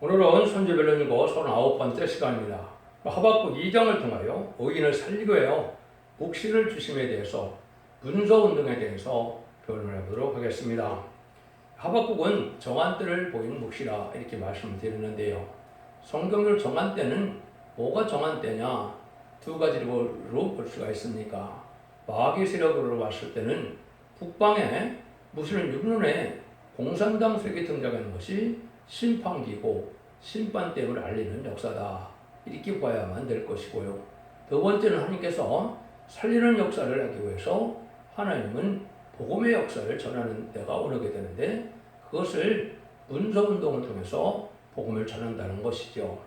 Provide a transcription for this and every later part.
오늘은 손주별로 읽고 39번째 시간입니다. 하박국 2장을 통하여 의인을 살리고 해요. 묵시를 주심에 대해서 문서운동에 대해서 표현을 해보도록 하겠습니다. 하박국은 정한 때를 보이는 묵시라 이렇게 말씀드리는데요. 성경적 정한 때는 뭐가 정한 때냐? 두 가지로 볼 수가 있습니까? 마귀 세력으로 봤을 때는 북방에 무슬림 6년에 공산당 세력이 등장하는 것이 심판기고 심판됨을 알리는 역사다. 이렇게 봐야만 될 것이고요. 두 번째는 하나님께서 살리는 역사를 하기 위해서 하나님은 복음의 역사를 전하는 때가 오게 되는데 그것을 문서운동을 통해서 복음을 전한다는 것이죠.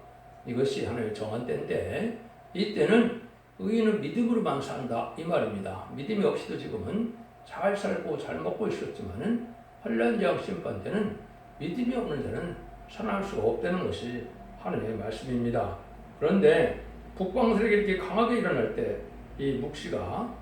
이것이 하나님의 정한 때인데 이때는 의인은 믿음으로만 산다 이 말입니다. 믿음이 없이도 지금은 잘 살고 잘 먹고 있었지만은 환난제왕 심판 때는 믿음이 없는 자는 살아날 수가 없다는 것이 하나님의 말씀입니다. 그런데 북방 세력이 이렇게 강하게 일어날 때 이 묵시가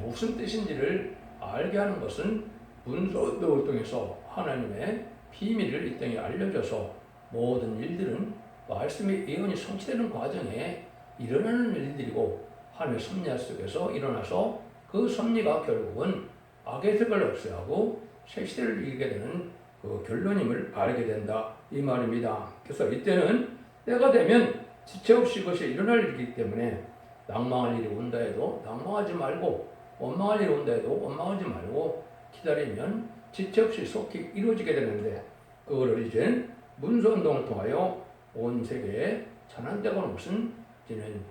무슨 뜻인지를 알게 하는 것은 문서운동을 통해서 하나님의 비밀을 이 땅에 알려줘서 모든 일들은 말씀의 예언이 성취되는 과정에 일어나는 일들이고 하나님의 섭리 속에서 일어나서 그 섭리가 결국은 악의 색을 없애하고 새 시대를 이기게 되는 그 결론임을 알게 된다 이 말입니다. 그래서 이때는 때가 되면 지체 없이 그것이 일어날 일이기 때문에 낭망할 일이 온다 해도 낭망하지 말고 원망할 일이 온다 해도 원망하지 말고 기다리면 지체 없이 속히 이루어지게 되는데 그거를 이제 문서운동을 통하여 온 세계에 전한 때가 오는 것은 이제는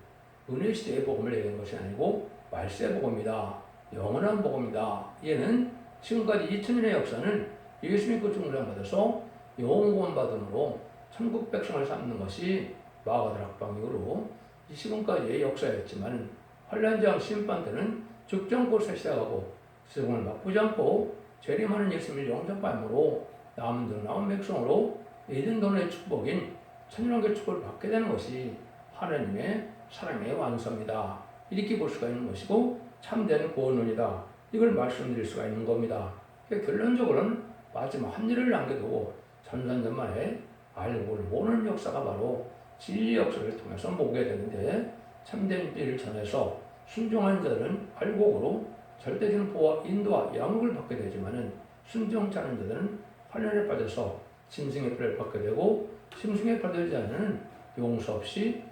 은혜 시대의 복음을 얘기하는 것이 아니고 말세 복음이다. 영원한 복음이다. 얘는 지금까지 2000년의 역사는 예수 믿고 중생 받아서 영원 구원 받음으로 천국 백성을 삼는 것이 마가들 학방 이후로 지금까지의 역사였지만 환난제왕 심판 때는 죽지 않고 시작하고 세상을 나쁘지 않고 재림하는 예수님을 영접함으로 남은 백성으로 에덴동의 축복인 천년왕국의 축복을 받게 되는 것이 하나님의 사랑의 완성이다. 이렇게 볼 수가 있는 것이고 참된 구원론이다. 이걸 말씀드릴 수가 있는 겁니다. 결론적으로는 마지막 한 일을 남겨두고 전산전만에 알고 모르는 역사가 바로 진리 역사를 통해서 보게 되는데 참된 일을 전해서 순종한 자들은 알곡으로 절대적인 보호와 인도와 양육을 받게 되지만은 순종치 않은 자들은 환난에 빠져서 짐승의 피를 받게 되고 짐승의 피를 자는 용서 없이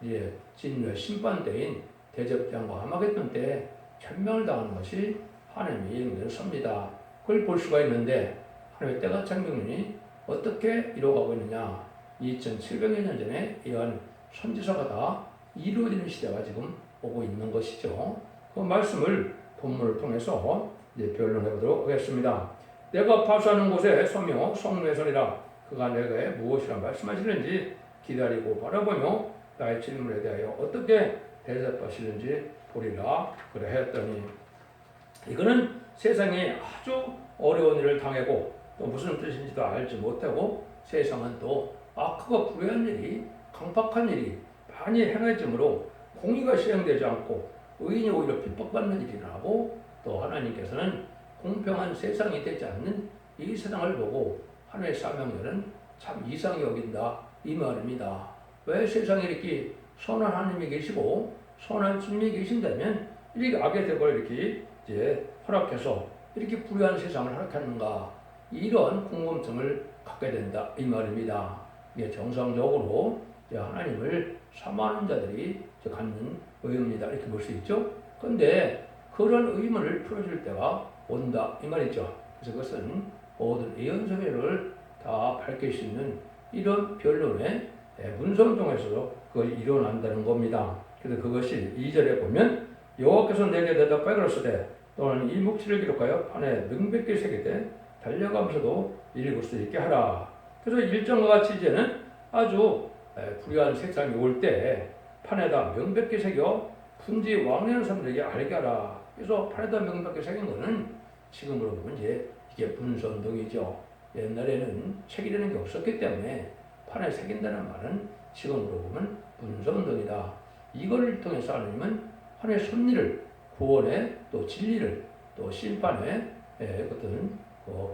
이제 진노의 심판대인 대접장과 아마겟돈 때 천명을 당하는 것이 하나님의 예정된 섭니다. 그걸 볼 수가 있는데 하나님의 때가 창경론이 어떻게 이루어가고 있느냐 2700여 년 전에 이러한 선지서가 다 이루어지는 시대가 지금 오고 있는 것이죠. 그 말씀을 본문을 통해서 이제 변론해 보도록 하겠습니다. 내가 파수하는 곳에 서며 성문에 서리라. 그가 내게 무엇이라 말씀하시는지 기다리고 바라보며 나의 질문에 대하여 어떻게 대답하시는지 보리라 그래 했더니 이거는 세상에 아주 어려운 일을 당하고 또 무슨 뜻인지도 알지 못하고 세상은 또 악하고 불의한 일이 강팍한 일이 많이 행해지므로 공의가 시행되지 않고 의인이 오히려 핍박받는 일이 일어나고 또 하나님께서는 공평한 세상이 되지 않는 이 세상을 보고 하나님의 사명자는 참 이상히 여긴다 이 말입니다. 왜 세상에 이렇게 선한 하나님이 계시고 선한 주님이 계신다면 이렇게 악의 대벌 이렇게 이제 허락해서 이렇게 불의한 세상을 허락하는가 이런 궁금증을 갖게 된다 이 말입니다. 이게 정상적으로 하나님을 사모하는 자들이 갖는 의입니다. 이렇게 볼 수 있죠. 그런데 그런 의문을 풀어줄 때가 온다 이 말이죠. 그래서 그것은 모든 예언서회를 다 밝힐 수 있는 이런 변론의 문서운동에서도 그것이 일어난다는 겁니다. 그래서 그것이 2절에 보면 여호와께서 내게 대답하여 그러시되 또는 이 묵시를 기록하여 판에 명백히 새기되 달려가면서도 읽을 수 있게 하라. 그래서 일정과 같이 이제는 아주 불의한 세상이 올 때 판에다 명백히 새겨 분지 왕래하는 사람들에게 알게 하라. 그래서 판에다 명백히 새긴 거는 지금으로 보면 이제 이게 문서운동이죠. 옛날에는 책이라는 게 없었기 때문에 판에 새긴다는 말은 지금으로 보면 문서운동이다. 이걸 통해서 하나님은 하나님의 섭리를 구원의 또 진리를 또 심판의 어떤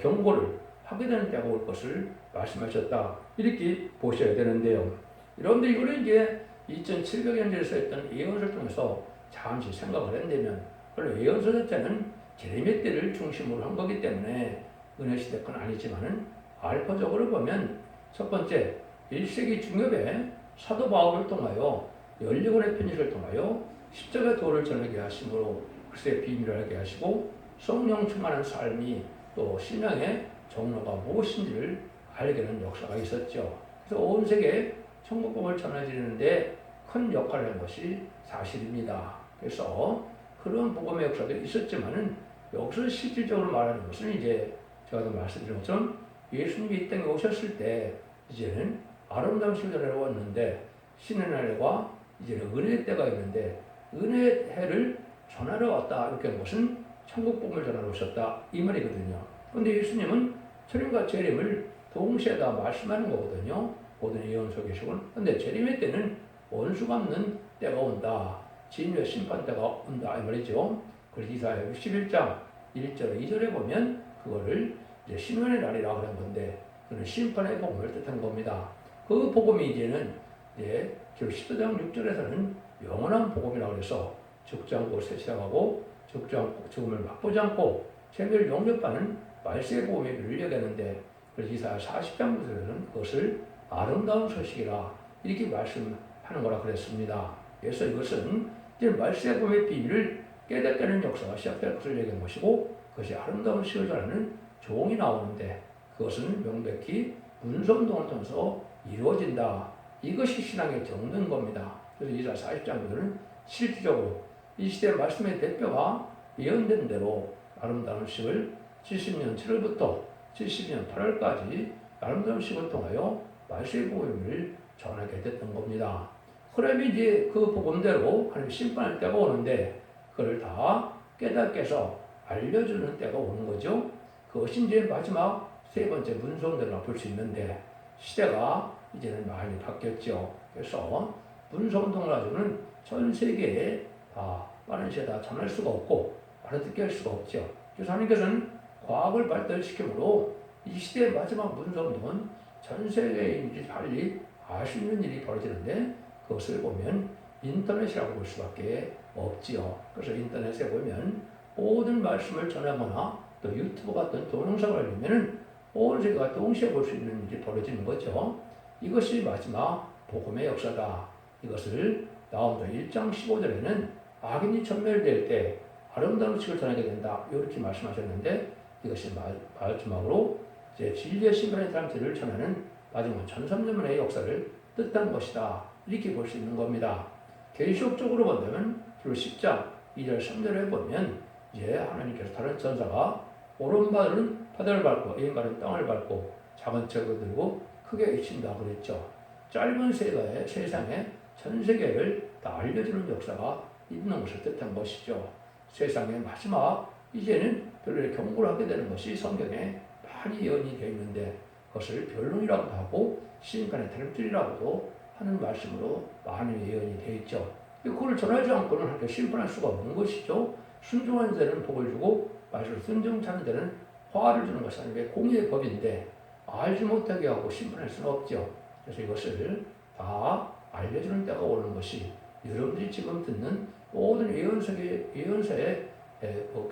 경고를 하게 되는 때가 올 것을 말씀하셨다. 이렇게 보셔야 되는데요. 여러분들 이거는 이제 2700년대에 써있던 예언서를 통해서 잠시 생각을 한다면 원래 예언서 자체는 제레미야 때를 중심으로 한 거기 때문에 은혜 시대 건 아니지만은 알파적으로 보면 첫 번째 1세기 중엽에 사도 바울을 통하여 14권의 편지를 통하여 십자가 도를 전하게 하심으로 그리스도의 비밀을 알게 하시고 성령 충만한 삶이 또 신앙의 정로가 무엇인지를 알게 하는 역사가 있었죠. 그래서 온 세계에 천국복음을 전해지는데 큰 역할을 한 것이 사실입니다. 그래서 그런 복음의 역사도 있었지만은 여기서 실질적으로 말하는 것은 이제 제가 말씀드린 것처럼 예수님이 이 땅에 오셨을 때 이제는 아름다운 시대를 왔는데 신의 날과 이제는 은혜의 때가 있는데 은혜의 해를 전하러 왔다 이렇게 하는 것은 천국 복음을 전하러 오셨다 이 말이거든요. 그런데 예수님은 초림과 재림을 동시에 다 말씀하는 거거든요. 모든 예언서 계시고는. 그런데 재림의 때는 원수 갚는 때가 온다. 진노의 심판 때가 온다 이 말이죠. 그래서 이사야 61장 1절 2절에 보면 그거를 이제 신원의 날이라고 하는 건데 그는 심판의 복음을 뜻한 겁니다. 그 복음이 이제는 이제 10장 6절에서는 영원한 복음이라고 해서 죽지 않고 세시하고 죽지 않고 죽음을 맛보지 않고 생명을 영접하는 말세의 복음을 얘기하는데 그래서 이사야 40장 9절에는 그것을 아름다운 소식이라 이렇게 말씀하는 거라 그랬습니다. 그래서 이것은 이제 말세의 복음의 비밀을 깨닫게 하는 역사가 시작될 것을 얘기한 것이고 그것이 아름다운 시를 전하는 종이 나오는데 그것은 명백히 문서운동을 통해서 이루어진다. 이것이 신앙의 정도인 겁니다. 그래서 이사야 40장에서는 실질적으로 이 시대의 말씀의 대표가 예언된 대로 아름다운 식을 70년 7월부터 70년 8월까지 아름다운 식을 통하여 말세의 복음을 전하게 됐던 겁니다. 그러면 이제 그 복음대로 하나님 심판할 때가 오는데 그걸 다 깨닫게 해서 알려주는 때가 오는 거죠. 그것이 이제 마지막 세 번째 문서운동이라고 볼 수 있는데 시대가 이제는 많이 바뀌었죠. 그래서 문서운동을 가지고는 전 세계에 다 빠른 시에 다 전할 수가 없고 알아듣게 할 수가 없죠. 그래서 하나님께서는 과학을 발달시키므로 이 시대의 마지막 문서운동은 전 세계인들이 빨리 알 수 있는 일이 벌어지는데 그것을 보면 인터넷이라고 볼 수밖에 없지요. 그래서 인터넷에 보면 모든 말씀을 전하거나 또 유튜브 같은 동영상을 올리면은 온 세계가 동시에 볼 수 있는 일이 벌어지는 거죠. 이것이 마지막 복음의 역사다. 이것을 나온다 1장 15절에는 악인이 전멸될 때 아름다운 식을 전하게 된다. 이렇게 말씀하셨는데 이것이 마지막으로 이제 진리의 신분의 사람들을 전하는 마지막 1300년의 역사를 뜻한 것이다. 이렇게 볼 수 있는 겁니다. 계시록적으로 본다면 주로 10장 2절 3절에 보면 이제 하나님께서 다른 전사가 오른발은 바다를 밟고 왼발은 땅을 밟고 작은 책을 들고 크게 외친다 그랬죠. 짧은 세상에 전 세계를 다 알려주는 역사가 있는 것을 뜻한 것이죠. 세상의 마지막 이제는 별로 경고를 하게 되는 것이 성경에 많이 예언이 되어 있는데 그것을 변론이라고도 하고 시인간의 다름질이라고도 하는 말씀으로 많이 예언이 되어 있죠. 그걸 전하지 않고는 하나님께 심판할 수가 없는 것이죠. 순종하는 데는 복을 주고 말씀을 순종치 않는 데는 화를 주는 것이 하나님의 공의의 법인데 알지 못하게 하고 심판할 수는 없죠. 그래서 이것을 다 알려주는 때가 오는 것이 여러분들이 지금 듣는 모든 예언서의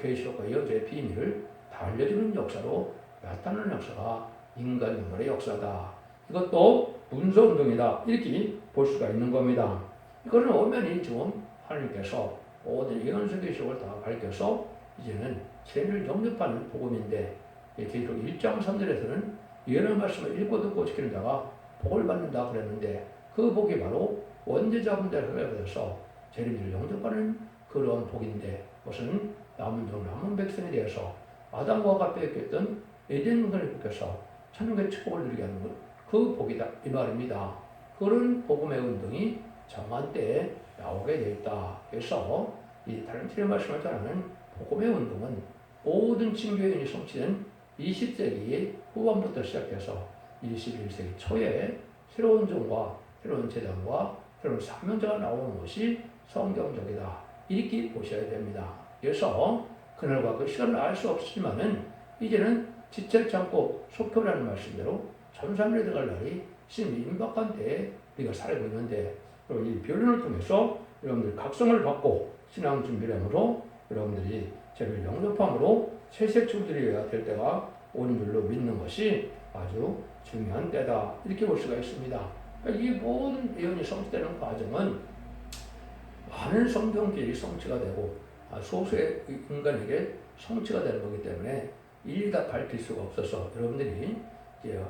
계시록과 예언서의 비밀을 다 알려주는 역사로 나타나는 역사가 인간 영혼의 역사다. 이것도 문서운동이다. 이렇게 볼 수가 있는 겁니다. 이거는 엄연히 지금 하나님께서 모든 예언서 계시록을 다 밝혀서 이제는 세를 영접하는 복음인데 계시록 1장 3절에서는 예언의 말씀을 읽고 듣고 지키는 자가 복을 받는다 그랬는데 그 복이 바로 원죄자분들을 회복해서 재림을 영접하는 그런 복인데 그것은 남은 백성에 대해서 아담과 같이 뺏겼던 에덴문을 뺏겨서 천국의 축복을 누리게 하는 것, 그 복이다 이 말입니다. 그런 복음의 운동이 정한 때에 나오게 되어 있다. 그래서 이 다른틀의 말씀을 전하는 복음의 운동은 모든 진교인이 성취된 20세기 후반부터 시작해서 21세기 초에 새로운 종과 새로운 재단과 새로운 사명자가 나오는 것이 성경적이다. 이렇게 보셔야 됩니다. 그래서 그날과 그 시간을 알 수 없지만은 이제는 지체치 않고 속효라는 말씀대로 1300년에 들어갈 날이 신이 임박한 때에 우리가 살고 있는데, 그리고 이 변론을 통해서 여러분들 각성을 받고 신앙 준비를 함으로 여러분들이 죄를 영접함으로 새 색출들이어야 될 때가 오는 줄로 믿는 것이 아주 중요한 때다. 이렇게 볼 수가 있습니다. 그러니까 이 모든 예언이 성취되는 과정은 많은 성경들이 성취가 되고 소수의 인간에게 성취가 되는 거기 때문에 일일이 다 밝힐 수가 없어서 여러분들이 이제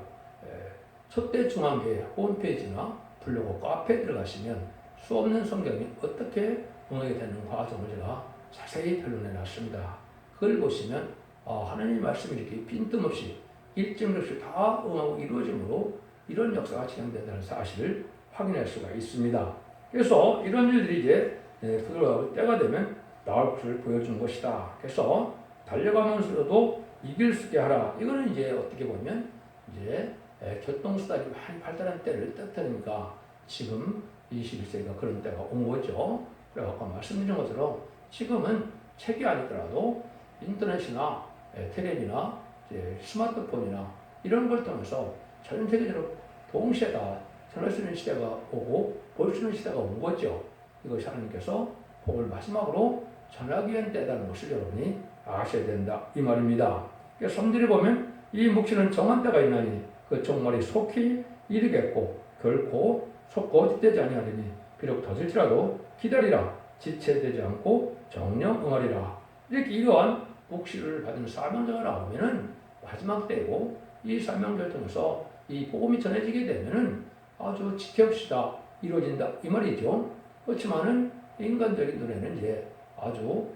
첫대 중앙교회 홈페이지나 블로그 카페에 들어가시면 수없는 성경이 어떻게 응하게 되는 과정을 제가 자세히 변론해 놨습니다. 그걸 보시면 하나님의 말씀이 이렇게 빈틈없이 일정없이 다 응하고 이루어짐으로 이런 역사가 진행된다는 사실을 확인할 수가 있습니다. 그래서 이런 일들이 이제 그걸 때가 되면 나올 것을 보여준 것이다. 그래서 달려가면서도 이길 수 있게 하라. 이거는 이제 어떻게 보면 이제 교통수단이 많이 발달한 때를 뜻하니까 지금 21세기가 그런 때가 온 거죠. 그래서 아까 말씀드린 것처럼 지금은 책이 아니더라도 인터넷이나 텔레비나 스마트폰이나 이런 걸 통해서 전 세계적으로 동시에 다 전할 수 있는 시대가 오고 볼 수 있는 시대가 온 거죠. 이것이 하나님께서 복을 마지막으로 전하기 위한 때라는 것을 여러분이 아셔야 된다. 이 말입니다. 그래서 성질을 보면 이 묵시는 정한 때가 있나니 그 종말이 속히 이르겠고 결코 속고 뒷되지 아니하리니 비록 더딜지라도 기다리라. 지체되지 않고 정령 응하리라. 이렇게 이러한 묵시를 받은 사명자가 나오면은 마지막 때고 이 사명자를 통해서 이 복음이 전해지게 되면은 아주 지체없이 이루어진다 이 말이죠. 그렇지만은 인간적인 눈에는 이제 아주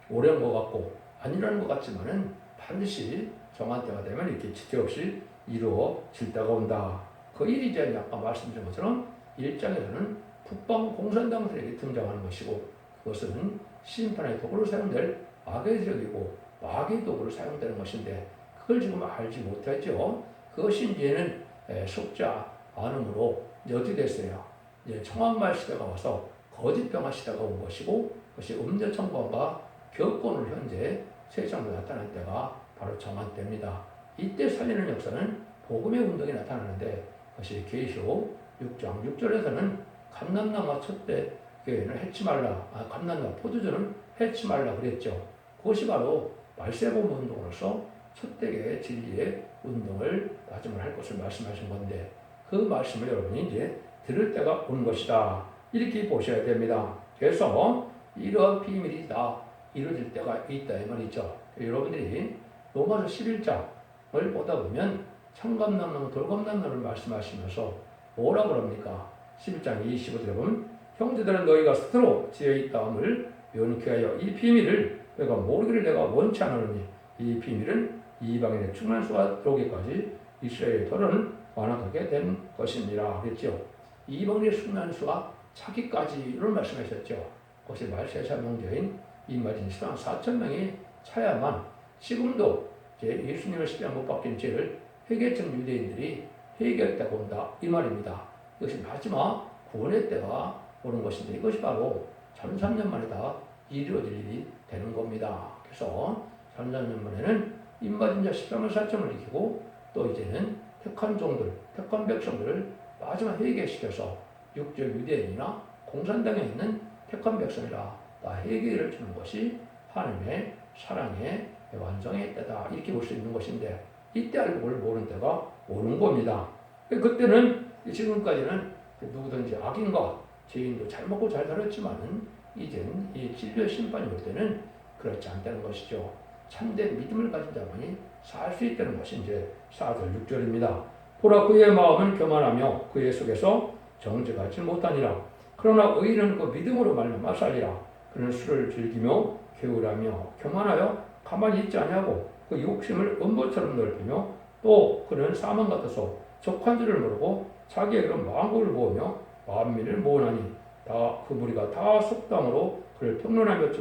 오랜 것 같고 아니라는 것 같지만은 반드시 정한 때가 되면 이렇게 지체없이 이루어질 때가 온다. 그 일이 이제 아까 말씀드린 것처럼 1장에서는 북방 공산당들에게 등장하는 것이고 그것은 심판의 도구로 사용될 악의 세력이고 마귀의 도구로 사용되는 것인데 그걸 지금 알지 못했죠. 그것이 이제는 속자 안음으로 이제 어떻게 됐어요? 이제 청왕말 시대가 와서 거짓병화 시대가 온 것이고 그것이 음녀청과가 격권을 현재 세상으로 나타난 때가 바로 정한 때입니다. 이때 살리는 역사는 복음의 운동이 나타나는데 그것이 계시록 6장 6절에서는 감람나무와 첫대 교회는 해치 말라. 감람나무 포도주는 해치 말라 그랬죠. 그것이 바로 말세봄 운동으로서 첫대교의 진리의 운동을 마지막에 할 것을 말씀하신 건데 그 말씀을 여러분이 이제 들을 때가 온 것이다. 이렇게 보셔야 됩니다. 그래서 이러한 비밀이 다 이루어질 때가 있다 이 말이죠. 여러분들이 로마서 11장을 보다 보면 청감남나무 돌감남나무를 말씀하시면서 뭐라고 그럽니까? 11장 25절에 보면 형제들은 너희가 스스로 지어있다함을 면케 하여 이 비밀을 너희가 모르기를 내가 원치 않으니 이 비밀은 이방인의 충만한 수가 들어오기까지 이스라엘의 털은 완악하게 된 것입니다. 그랬죠. 이방인의 충만한 수가 차기까지 이런 말씀하셨죠. 혹시 말세사 명제인 이마진 시당 4,000명이 차야만 지금도 예수님을 십자가 못 박힌 죄를 회개했던 유대인들이 회개했다고 온다 이 말입니다. 이것이 마지막 구원의 때가 오는 것인데 이것이 바로 3,000년 만에 다 이루어질 일이 되는 겁니다. 그래서 3,000년 만에는 인마진 자 13만 4천을 이기고 또 이제는 택한 종들, 택한 백성들을 마지막 회개시켜서 육적 유대인이나 공산당에 있는 택한 백성이라 다 회개를 주는 것이 하나님의 사랑의 완성의 때다 이렇게 볼 수 있는 것인데 이때 알고 모르는 때가 오는 겁니다. 그때는 지금까지는 누구든지 악인과 죄인도 잘 먹고 잘 살았지만은 이제는 이 진리의 심판이 올 때는 그렇지 않다는 것이죠. 참된 믿음을 가진 자만이 살 수 있다는 것이 이제 4절 6절입니다. 보라 그의 마음은 교만하며 그의 속에서 정죄하지 못하니라. 그러나 의인은 그 믿음으로 말미암아 살리라. 그는 술을 즐기며 게으르며 교만하여 가만히 있지 아니하고 그 욕심을 음보처럼 넓히며 또 그는 사망 같아서 적한 줄을 모르고 자기에게 망고를 모으며 만민을 모으나니 다 그 무리가 다 속담으로 그를 평론하며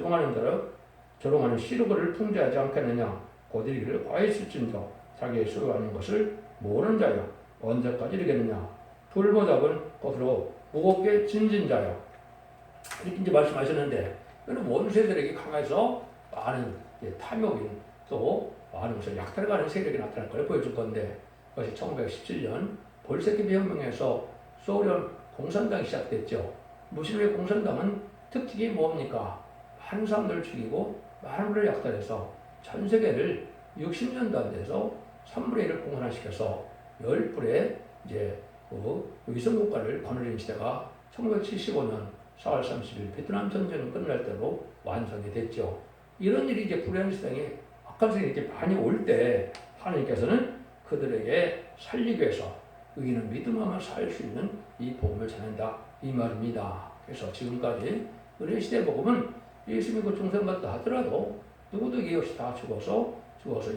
조롱하는 시르거를 풍자하지 않겠느냐. 곧 이르기를 과했을진저 자기의 소유하는 것을 모르는 자여 언제까지 이르겠느냐. 돌보 잡은 것으로 무겁게 짐진 자여 이렇게 이제 말씀하셨는데 이는 원수들에게 강해서 많은 탐욕인 또 많은 것을 약탈하는 세력이 나타날 걸 보여줄 건데 그것이 1917년 볼셰비키 혁명에서 소련 공산당이 시작됐죠. 무슬림의 공산당은 특징이 뭡니까? 많은 사람들을 죽이고 많은 분을 약탈해서 전 세계를 60년도 안 돼서 3분의 1을 공산화시켜서 10불의 이제 위성국가를 거느린 시대가 1975년 4월 30일 베트남 전쟁이 끝날 때로 완성이 됐죠. 이런 일이 이제 불의한 시대에 악한 세상이 이렇게 많이 올 때 하나님께서는 그들에게 살리기 위해서 의인은 믿음으로만 살 수 있는 이 복음을 전한다 이 말입니다. 그래서 지금까지 은혜 시대 복음은 예수 믿고 중생받다 하더라도 누구도 이해 없이 다 죽어서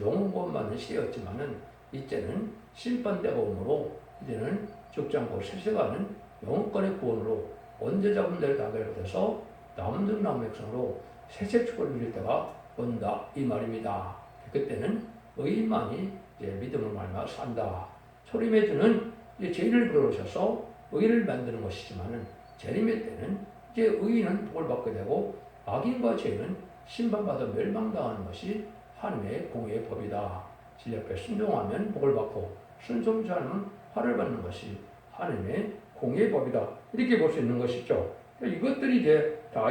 영혼 구원받는 시대였지만은 이제는 심판대 복음으로 이제는 죽지 않고 세세가는 영혼권의 구원으로 언제 잡은 데를 다 결합해서 남은 남은 백성으로 세세 축복을 누릴 때가 온다 이 말입니다. 그때는 의인만이 이제 믿음을 말미암아 산다. 초림의 주는 이제 죄인을 불러오셔서 의인을 만드는 것이지만은 재림의 때는 이제 의인은 복을 받게 되고 악인과 죄인은 심판받아 멸망당하는 것이 하나님의 공의의 법이다. 진리 앞에 순종하면 복을 받고 순종치 않으면 화를 받는 것이 하나님의 공의의 법이다. 이렇게 볼 수 있는 것이죠. 이것들이 이제 다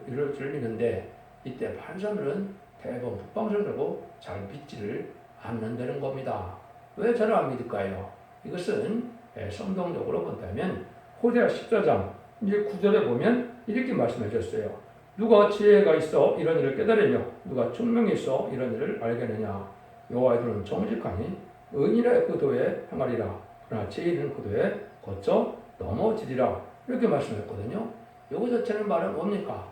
이루어지는데 이때 많은 사람들은 대부분 북방설을 들고 잘 믿지를 않는다는 겁니다. 왜 저를 안 믿을까요? 이것은 성경적으로 본다면 호세아 14장 이제 9절에 보면 이렇게 말씀해 줬어요. 누가 지혜가 있어 이런 일을 깨달으며 누가 총명이 있어 이런 일을 알겠느냐. 여호와의 도는 정직하니 의인이라 그 도에 행하리라. 그러나 죄인은 그 도에 거쳐 넘어지리라. 이렇게 말씀했거든요. 이거 자체는 말은 뭡니까?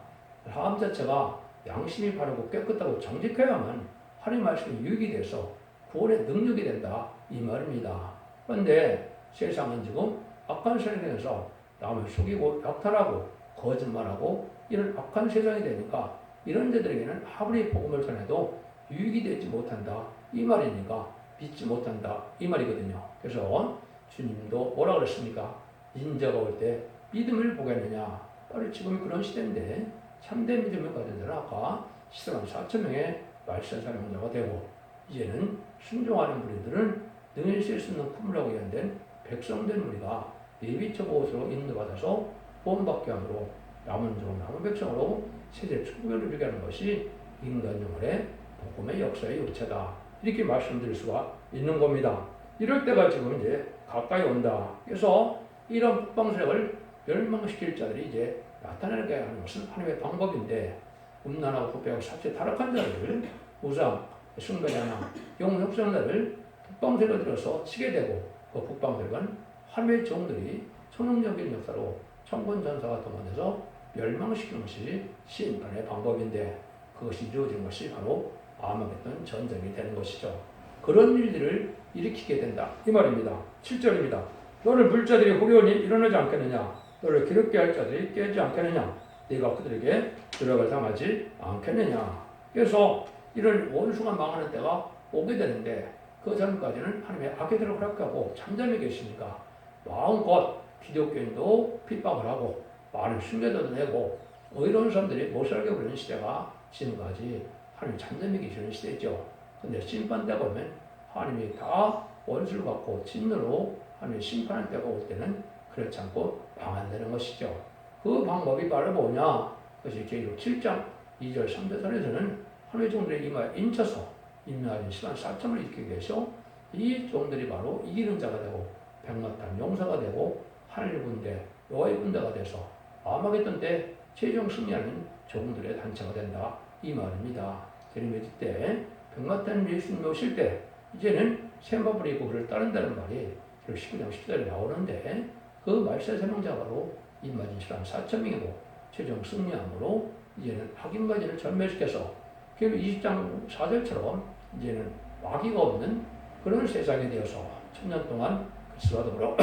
삶 자체가 양심이 바르고 깨끗하고 정직해야만 하나님 말씀이 유익이 돼서 구원의 능력이 된다 이 말입니다. 그런데 세상은 지금 악한 세상에서 남을 속이고 약탈하고 거짓말하고 이런 악한 세상이 되니까 이런 자들에게는 아무리 복음을 전해도 유익이 되지 못한다 이 말이니까 믿지 못한다 이 말이거든요. 그래서 주님도 뭐라 그랬습니까? 인자가 올 때 믿음을 보겠느냐. 바로 지금 그런 시대인데 참된 믿음을 가진 자는 아까 시대만 4,000명의 말씀 사명자가 되고 이제는 순종하는 무리들은 능히 쓸 수 있는 품으라고 연된 백성된 우리가 예비적 옷으로 인도받아서 구원받게 함으로 남은 백성으로 세대 축복을 누리게 하는 것이 인간 영혼의 복음의 역사의 요체다. 이렇게 말씀드릴 수가 있는 겁니다. 이럴 때가 지금 이제 가까이 온다. 그래서 이런 북방세력을 멸망시킬 자들이 이제 나타나게 하는 것은 하나님의 방법인데 음란하고 부패하고 사체 타락한 자들을 우상, 숭배자나 영웅협상자를 북방세력을 들어서 치게 되고 그 북방세력은 하나님의 종들이 초능력인 역사로 천군천사가 동원해서 멸망시키는 것이 심판의 방법인데 그것이 이루어지는 것이 바로 아마겟돈 전쟁이 되는 것이죠. 그런 일들을 일으키게 된다 이 말입니다. 7절입니다. 너를 물자들이 후련히 일어나지 않겠느냐. 너를 기럽게 할 자들이 깨지 않겠느냐. 네가 그들에게 들어갈 당하지 않겠느냐. 그래서 이런 원수가 망하는 때가 오게 되는데 그 전까지는 하나님의 악의들을 허락하고 잠잠히 계시니까 마음껏 기독교인도 핍박을 하고 많은 순례자도 내고 의로운 사람들이 못 살게 부리는 시대가 지금까지 하나님 잠잠히 계시는 시대죠. 근데 심판 때가 오면 하나님이 다 원수를 받고 진노로 하나님이 심판할 때가 올 때는 그렇지 않고 방한되는 것이죠. 그 방법이 바로 뭐냐? 그것이 계시록 7장 2절 3절 선에서는 하나님의 종들의 이마에 인쳐서 인명하신 시간 4천을 일으키게 되셔 이 종들이 바로 이기는 자가 되고 백마탄 용사가 되고 하늘 군대 여호와의 군대가 돼서 아마겟돈 때 최종 승리하는 종들의 단체가 된다 이 말입니다. 재림의 때 백마탄 예수님이 오실 때 이제는 셈바불이 있고 그를 따른다는 말이 19장 10절에 나오는데 그 말세 세명자가 바로 임마진 시간 4,000명이고 최종 승리함으로 이제는 악인과진을 전멸시켜서 20장 4절처럼 이제는 마귀가 없는 그런 세상이 되어서 1000년 동안 그리스도와 더불어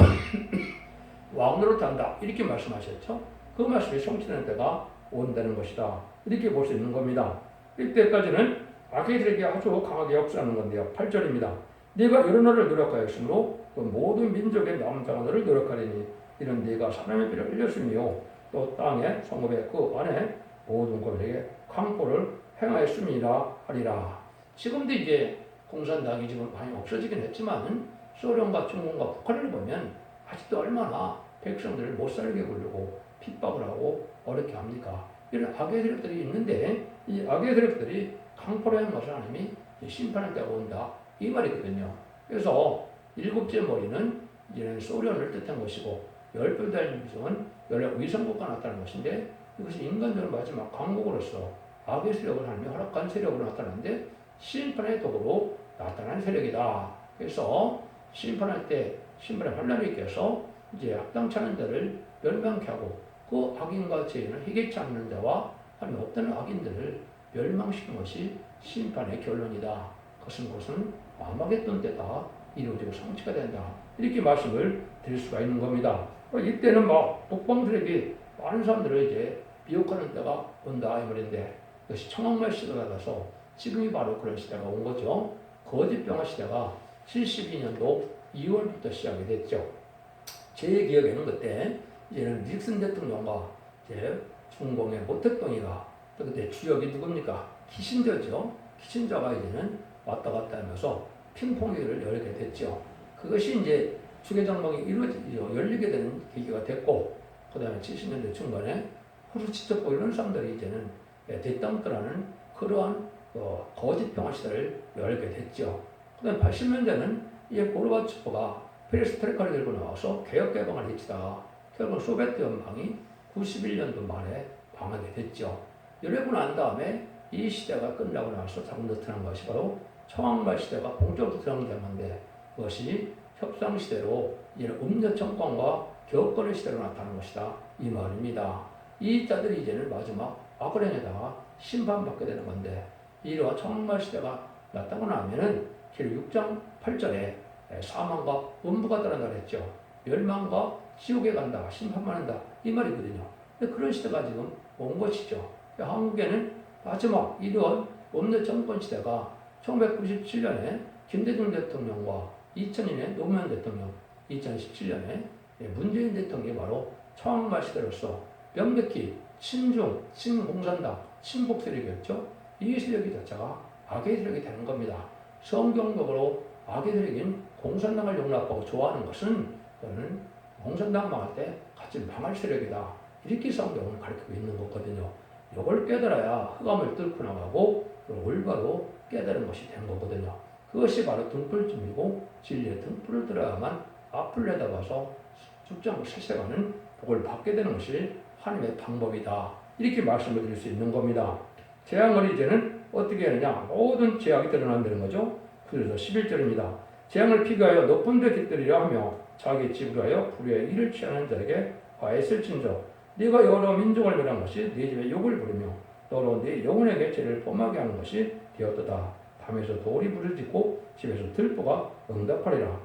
왕노릇 한다 이렇게 말씀하셨죠. 그 말씀이 성취되는 때가 온다는 것이다 이렇게 볼 수 있는 겁니다. 이때까지는 악인들에게 아주 강하게 역사하는 건데요. 8절입니다. 네가 여러 너를 노력하였으므로 그 모든 민족의 남자가 너를 노력하리니 이런 네가 사람의 피를 흘렸으며 또 땅의 성읍의 그 안에 모든 것에게 강포를 행하였음이라 하리라. 지금도 이제 공산당이 지금 많이 없어지긴 했지만 소련과 중국과 북한을 보면 아직도 얼마나 백성들을 못 살게 굴르고 핍박을 하고 어렵게 합니까? 이런 악의 세력들이 있는데 이 악의 세력들이 강포라는 것을 하나님이 심판할 때가 온다 이 말이거든요. 그래서 일곱째 머리는 이제는 소련을 뜻한 것이고 열불 달린 위성은 연락 위성국가 나타나는 것인데 이것이 인간들은 마지막 강국으로서 악의 세력을 하나님이 허락한 세력으로 나타나는데 심판의 도구로 나타난 세력이다. 그래서 심판할 때 심판의 환란이 있게서 이제 합당치 않은 자를 멸망케 하고 그 악인과 죄인을 희개치 않는 자와 하나님 없다는 악인들을 멸망시키는 것이 심판의 결론이다. 그것은 마마겟돈 때다 이루어지고 성취가 된다. 이렇게 말씀을 드릴 수가 있는 겁니다. 이때는 막 북방세력이 많은 사람들을 이제 미혹하는 때가 온다 이 말인데 이것이 청황말 시대가 나서 지금이 바로 그런 시대가 온 거죠. 거짓병화 시대가 72년도 2월부터 시작이 됐죠. 제 기억에는 그때 이제는 닉슨 대통령과 이제 중공의 모택동이가 또 그때 주역이 누굽니까? 키신저죠. 키신저가 이제는 왔다 갔다 하면서 핑퐁회의를 열게 됐죠. 그것이 이제 주계장막이 열리게 되는 계기가 됐고, 그 다음에 70년대 중반에 후르츠초프 이런 사람들이 이제는 대땅떠라는 그러한 거짓 평화 시대를 열게 됐죠. 그 다음에 80년대는 이 고르바초프가 페레스트로이카를 들고 나와서 개혁 개방을 해치다가 결국 소비에트 연방이 91년도 말에 망하게 됐죠. 이러고 난 다음에 이 시대가 끝나고 나서 자꾸 나타난 것이 바로 청황말 시대가 본격적으로 들어간 건데 그것이 협상 시대로 이제는 음녀 정권과 교권의 시대로 나타나는 것이다 이 말입니다. 이 자들이 이제는 마지막 악을 행에다가 심판받게 되는 건데 이러한 청황말 시대가 나타나고 나면은 길 6장 8절에 사망과 음부가 따른다 그랬죠. 멸망과 지옥에 간다, 심판받는다 이 말이거든요. 그런 시대가 지금 온 것이죠. 한국에는 마지막 이러한 음녀 정권 시대가 1997년에 김대중 대통령과 2002년에 노무현 대통령, 2017년에 문재인 대통령이 바로 청황말 시대로서 명백히 친중, 친공산당, 친복 세력이었죠. 이 세력이 자체가 악의 세력이 되는 겁니다. 성경적으로 악의 세력인 공산당을 용납하고 좋아하는 것은 저는 공산당 망할 때 같이 망할 세력이다. 이렇게 성경을 가르치고 있는 거거든요. 이걸 깨달아야 흑암을 뚫고 나가고 올바로 깨달은 것이 된 거거든요. 그것이 바로 등불쯤이고 진리의 등불을 들어야만 앞을 내다봐서 죽지 않고 살아가는 복을 받게 되는 것이 하나님의 방법이다. 이렇게 말씀을 드릴 수 있는 겁니다. 재앙을 이제는 어떻게 하느냐? 모든 죄악이 드러난다는 거죠. 그래서 11절입니다. 재앙을 피하여 높은 데 깃들이려 하며 자기 집으로 하여 불의의 일을 취하는 자에게 화했을진저 네가 여러 민족을 멸한 것이 네 집에 욕을 부르며 너로 네 영혼에게 죄를 범하게 하는 것이 되었도다. 밤에서 돌이 부르짖고 집에서 들보가 응답하리라.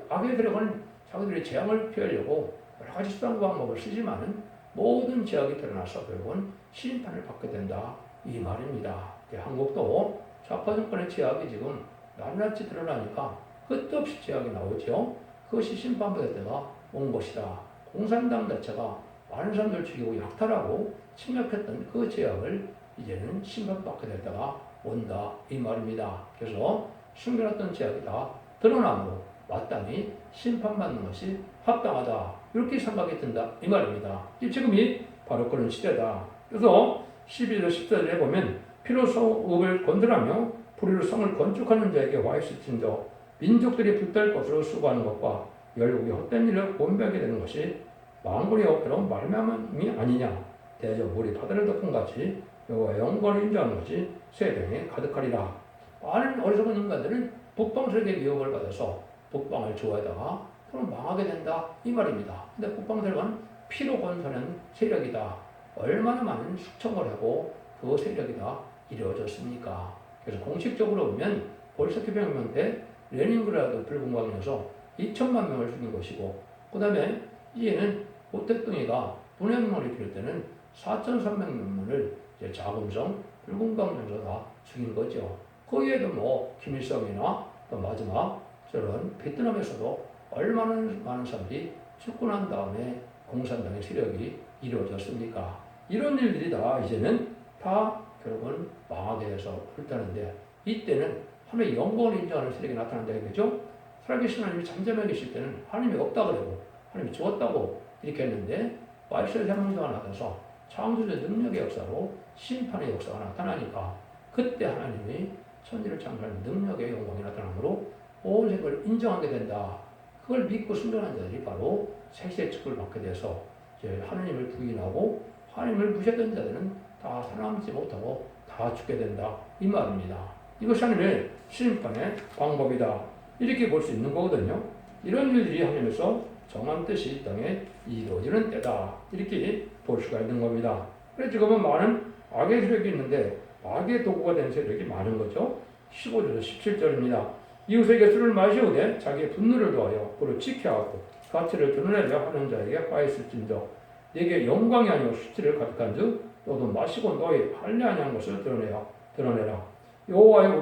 악의 세력은 자기들이 재앙을 피하려고 여러 가지 수단과 방법을 쓰지만은 모든 죄악이 드러나서 결국은 심판을 받게 된다 이 말입니다. 한국도 좌파 정권의 죄악이 지금 낱낱이 드러나니까 끝도 없이 죄악이 나오죠. 그것이 심판받을 때가 온 것이다. 공산당 자체가 많은 사람들 죽이고 약탈하고 침략했던 그 죄악을 이제는 심판받게 될 때가 온다 이 말입니다. 그래서 숨겨놨던 죄악이 다 드러나므로 마땅히 심판받는 것이 합당하다 이렇게 생각이 든다 이 말입니다. 지금이 바로 그런 시대다. 그래서 12절 14절에 보면 피로 성읍을 건드라며 불의로 성을 건축하는 자에게 화있을진저 민족들이 불탈 것으로 수고하는 것과 열국이 헛된 일을 본배하게 되는 것이 망군의 어깨로 말미암음이 아니냐. 대저 물이 바다를 덮은 같이 여호와의 영광을 인정하는 것이 세상에 가득하리라. 많은 어리석은 인간들은 북방 세력의 미혹을 받아서 북방을 좋아하다가 그럼 망하게 된다 이 말입니다. 근데 북방 세력은 피로 건설한 세력이다. 얼마나 많은 숙청을 하고 그 세력이 다 이루어졌습니까? 그래서 공식적으로 보면 볼셰비크혁명 때 레닌그라드 불공방에서 2천만 명을 죽인 것이고 그 다음에 이에는 모택동이가 분해혁명을 일으킬 때는 4,300명을 자금성 불공방에서 다 죽인 거죠. 거기에도 뭐 김일성이나 또 마지막 저런 베트남에서도 얼마나 많은 사람들이 죽고 난 다음에 공산당의 세력이 이루어졌습니까? 이런 일들이 다 이제는 다 결국은 망하게 돼서 불타는데 이때는 하나님의 영광을 인정하는 세력이 나타난다 이거죠. 살아계신 하나님이 잠잠해 계실 때는 하나님이 없다 그러고 하나님이 죽었다고 이렇게 했는데 말세의 생명도가 나타나서 창조의 능력의 역사로 심판의 역사가 나타나니까 그때 하나님이 천지를 창조하는 능력의 영광이 나타나므로 온 세계를 인정하게 된다. 그걸 믿고 순종한 자들이 바로 세시의 축복을 받게 돼서 이제 하나님을 부인하고 하나님을 무시했던 자들은 다 살아남지 못하고 다 죽게 된다. 이 말입니다. 이것이 하나님의 심판의 방법이다. 이렇게 볼 수 있는 거거든요. 이런 일들이 하나님에서 정한 뜻이 이 땅에 이루어지는 때다. 이렇게 볼 수가 있는 겁니다. 그래서 지금은 많은 악의 세력이 있는데 악의 도구가 된 세력이 많은 거죠. 15절에서 17절입니다. 이웃에게 술을 마시오되 자기의 분노를 더하여 그를 지켜하고 가치를 드러내려 하는 자에게 화했을진저 네게 영광이 아니오 수치를 가득한즉 너도 마시고 너의 할례 아니한 것을 드러내라. 여호와의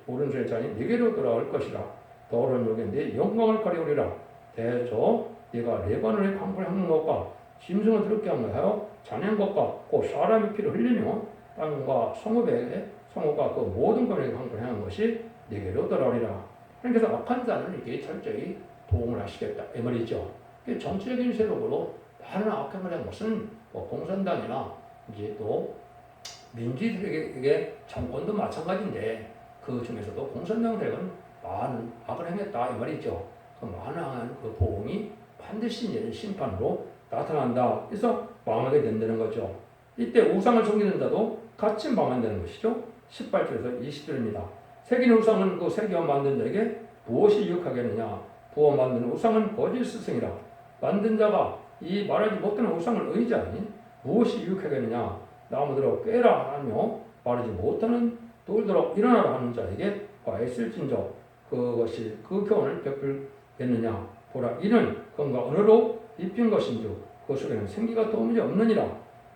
오른손의 잔이 네게로 돌아올 것이라. 더러운 욕에 네 영광을 가리우리라. 대저 네가 레바논의 강불 향는 것과 짐승을 더럽게 하여 자낸 것과 곧 사람의 피를 흘리며 땅과 성읍과 그 모든 것에 강불 향한 것이 네게로 돌아오리라. 그래서 악한 자는 이게 철저히 보응을 하시겠다 이 말이죠. 정치적인 세력으로 많은 악행을 한 것은 공산당이나 이제 또 민주주의 세력의 정권도 마찬가지인데 그 중에서도 공산당 세력은 많은 악을 행했다 이 말이죠. 그 많은 그 보응이 반드시 이제 심판으로 나타난다. 그래서 망하게 된다는 거죠. 이때 우상을 섬기는 자도 같이 망한다는 것이죠. 18절에서 20절입니다. 새긴 우상은 그 새겨 만든 자에게 무엇이 유익하겠느냐? 부어 만든 우상은 거짓 스승이라. 만든 자가 이 말하지 못하는 우상을 의지하니 무엇이 유익하겠느냐? 나무들어 꿰라 하며 말하지 못하는 돌들어 일어나라 하는 자에게 화했을진저 그것이 그 교훈을 베풀겠느냐? 보라 이는 검과 은으로 입힌 것인즉 그 속에는 생기가 도무지 없느니라.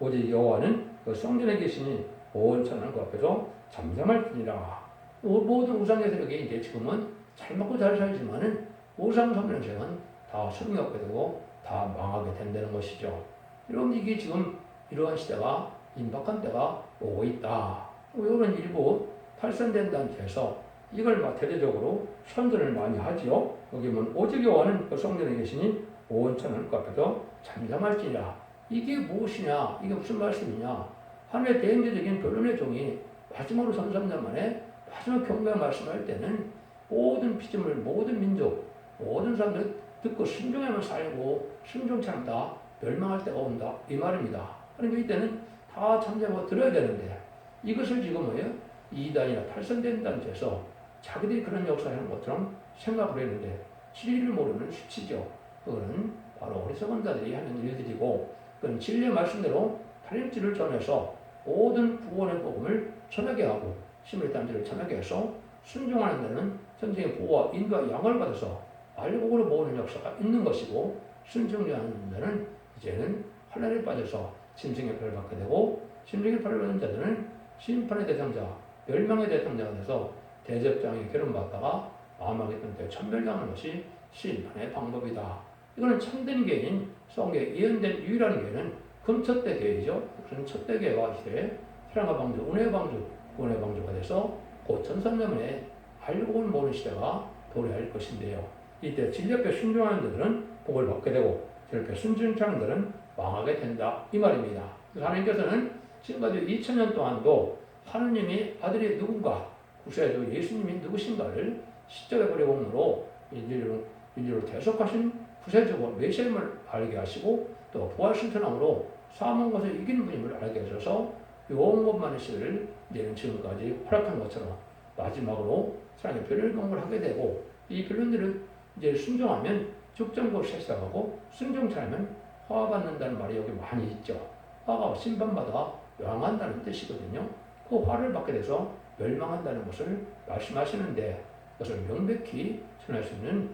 오직 여호와는 그 성전에 계시니 온 천하는 그 앞에서 잠잠할 뿐이라. 모든 우상의 세력이 이제 지금은 잘 먹고 잘 살지만은 우상 섬기는 세력은 다 소용이 없게 되고 다 망하게 된다는 것이죠. 여러분 이게 지금 이러한 시대가 임박한 때가 오고 있다. 이런 일부 탈선된 단체에서 이걸 대대적으로 선전을 많이 하지요. 여기 보면 오직 여호와는 그 성전에 계시니 온 천하는 그 앞에서 잠잠할지니라. 이게 무엇이냐? 이게 무슨 말씀이냐? 하나님의 대행제적인 변론의 종이 마지막으로 선선자만에 마지막 경배의 말씀할 때는 모든 피조물, 모든 민족, 모든 사람들 듣고 순종하면 살고 순종치 않다 멸망할 때가 온다 이 말입니다. 그러니까 이때는 다 잠잠하고 들어야 되는데 이것을 지금 뭐예요? 이단이나 탈선된 단체에서 자기들이 그런 역사를 하는 것처럼 생각을 했는데 진리를 모르는 수치죠. 그거는 바로 어리석은 자들이 하는 일들이고 그건 진리의 말씀대로 달인질을 전해서 모든 구원의 복음을 전하게 하고 심을 단지를 전하게 해서 순종하는 데는 선생의 보호와 인도와 양을 받아서 알곡으로 모으는 역사가 있는 것이고 순종하는 데는 이제는 환난에 빠져서 짐승의 표를 받게 되고 짐승의 표를 받는 자들은 심판의 대상자, 멸망의 대상자가 돼서 대접장에 결혼받다가 마음하게 된 천멸당하는 것이 심판의 방법이다. 이거는 참된 교회인 성경에 예언된 유일한 교회는 금첫대 교회이죠. 그런 첫대 교회가 이제 사랑과 방주, 은혜의 방주, 구원의 방주가 돼서 곧 천상년에 알고는 모르는 시대가 도래할 것인데요. 이때 진리 앞에 순종하는 자들은 복을 받게 되고 저렇게 순종치 않은 자들은 망하게 된다 이 말입니다. 하나님께서는 지금까지 2000년 동안도 하느님이 아들이 누군가 구세주 예수님이 누구신가를 시적의 버리공으로 인류를 대속하신 구세주고 메시아임을 알게 하시고 또 부활신천함으로 사망 것을 이기는 분임을 알게 하셔서 영원만의 시를 이제는 지금까지 허락한 것처럼 마지막으로 사랑의 변론공을 하게 되고 이 변론들을 이제 순종하면 죽정고 세상하고 순종치 않으면 화받는다는 말이 여기 많이 있죠. 화가 심판받아 멸망한다는 뜻이거든요. 그 화를 받게 돼서 멸망한다는 것을 말씀하시는데 그것을 명백히 전할 수 있는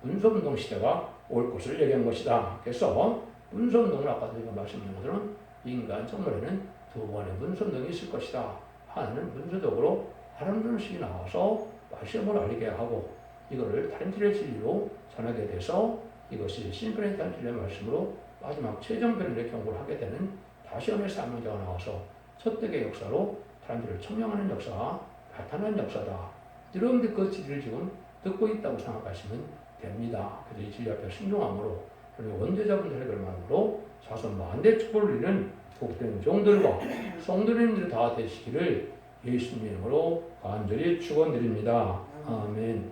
문서운동 시대가 올 것을 얘기한 것이다. 그래서 문서운동을 아까 제가 말씀드린 것처럼 인간 정말에는 두 번의 문서운동이 있을 것이다. 하나는 문서적으로 아름다운 식이 나와서 말씀을 알게 하고 이거를 단일의 진리로 전하게 돼서 이것이 심판의 단일의 말씀으로 마지막 최종 변론의 경고를 하게 되는 다시언의 사명자가 나와서 첫대의 역사로 단일을 청명하는 역사가 나타난 역사다. 여러분들 그 진리를 지금 듣고 있다고 생각하시면 됩니다. 그래서 이 진리 앞에 순종함으로 그리고 원죄자분 혈결만으로 자손 만대 축복을 이루는 복된 종들과 성도님들이 다 되시기를 예수님 이름으로 간절히 축원드립니다. 아멘.